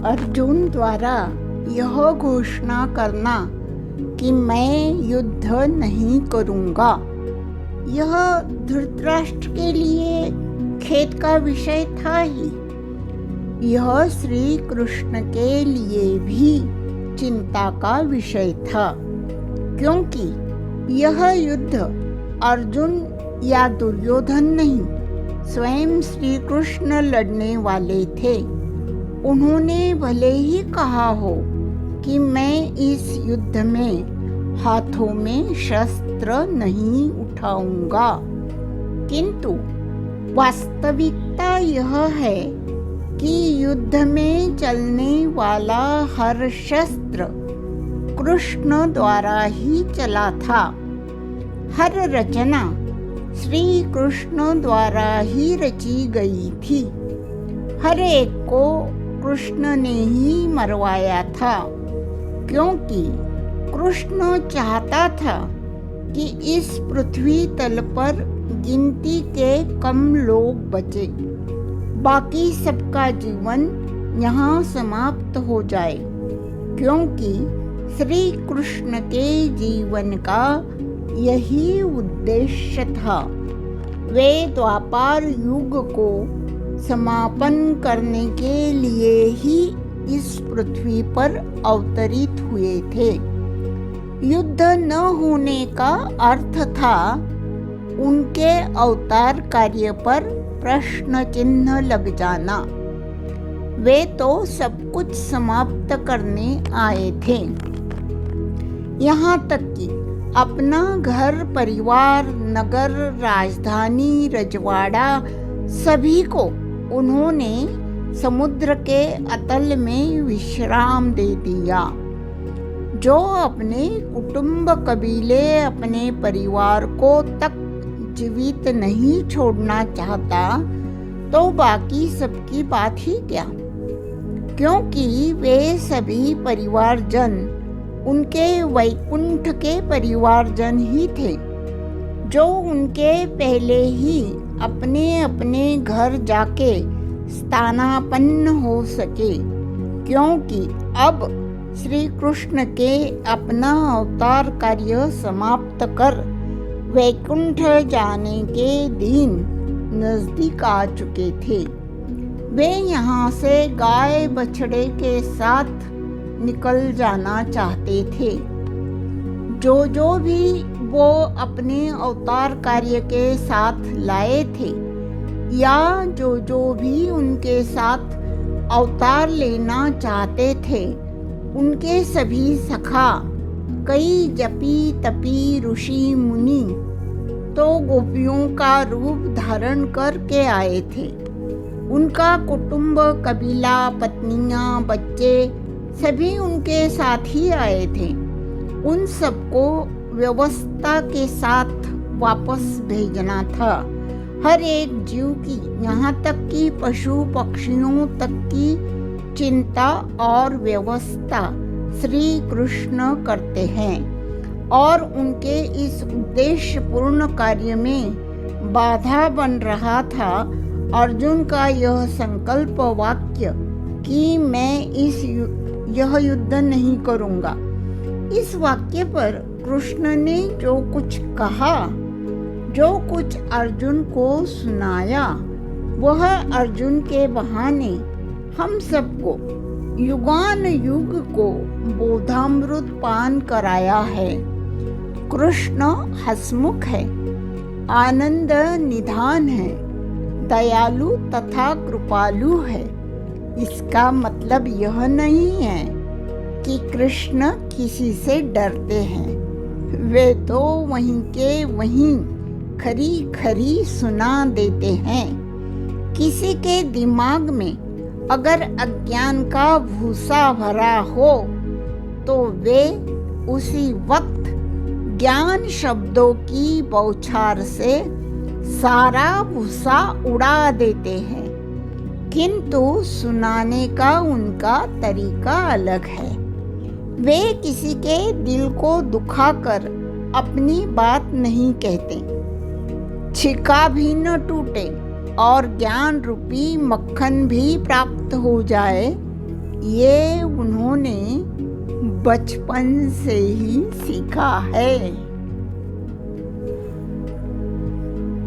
अर्जुन द्वारा यह घोषणा करना कि मैं युद्ध नहीं करूंगा, यह धृतराष्ट्र के लिए खेद का विषय था ही। यह श्री कृष्ण के लिए भी चिंता का विषय था, क्योंकि यह युद्ध अर्जुन या दुर्योधन नहीं, स्वयं श्री कृष्ण लड़ने वाले थे। उन्होंने भले ही कहा हो कि मैं इस युद्ध में हाथों में शस्त्र नहीं उठाऊंगा, किंतु वास्तविकता यह है कि युद्ध में चलने वाला हर शस्त्र कृष्ण द्वारा ही चला था। हर रचना श्री कृष्ण द्वारा ही रची गई थी। हर एक को कृष्ण ने ही मरवाया था, क्योंकि कृष्ण चाहता था कि इस पृथ्वी तल पर गिनती के कम लोग बचे, बाकी सबका जीवन यहाँ समाप्त हो जाए, क्योंकि श्री कृष्ण के जीवन का यही उद्देश्य था। वे द्वापर युग को समापन करने के लिए ही इस पृथ्वी पर अवतरित हुए थे। युद्ध न होने का अर्थ था उनके अवतार कार्य पर प्रश्न चिन्ह लग जाना। वे तो सब कुछ समाप्त करने आए थे, यहाँ तक कि अपना घर परिवार, नगर, राजधानी, रजवाड़ा सभी को उन्होंने समुद्र के अतल में विश्राम दे दिया। जो अपने कुटुंब, कबीले, अपने परिवार को तक जीवित नहीं छोड़ना चाहता, तो बाकी सबकी बात ही क्या, क्योंकि वे सभी परिवारजन उनके वैकुंठ के परिवारजन ही थे, जो उनके पहले ही अपने अपने घर जाके स्थानापन्न हो सके, क्योंकि अब श्री कृष्ण के अपना अवतार कार्य समाप्त कर वैकुंठ जाने के दिन नजदीक आ चुके थे। वे यहाँ से गाय बछड़े के साथ निकल जाना चाहते थे। जो भी वो अपने अवतार कार्य के साथ लाए थे, या जो भी उनके साथ अवतार लेना चाहते थे, उनके सभी सखा, कई जपी तपी ऋषि मुनि तो गोपियों का रूप धारण करके आए थे। उनका कुटुंब, कबीला, पत्नियां, बच्चे सभी उनके साथ ही आए थे। उन सबको व्यवस्था के साथ वापस भेजना था। हर एक जीव की, यहाँ तक कि पशु पक्षियों तक की चिंता और व्यवस्था श्री कृष्ण करते हैं, और उनके इस उद्देश्यपूर्ण कार्य में बाधा बन रहा था अर्जुन का यह संकल्प वाक्य कि मैं यह युद्ध नहीं करूंगा। इस वाक्य पर कृष्ण ने जो कुछ कहा, जो कुछ अर्जुन को सुनाया, वह अर्जुन के बहाने हम सबको युगान युग को बोधामृत पान कराया है। कृष्ण हसमुख है, आनंद निधान है, दयालु तथा कृपालु है। इसका मतलब यह नहीं है कि कृष्ण किसी से डरते हैं। वे तो वहीं के वहीं खरी खरी सुना देते हैं। किसी के दिमाग में अगर अज्ञान का भूसा भरा हो, तो वे उसी वक्त ज्ञान शब्दों की बौछार से सारा भूसा उड़ा देते हैं, किंतु सुनाने का उनका तरीका अलग है। वे किसी के दिल को दुखाकर अपनी बात नहीं कहते। छिका भी न टूटे और ज्ञान रूपी मक्खन भी प्राप्त हो जाए, ये उन्होंने बचपन से ही सीखा है।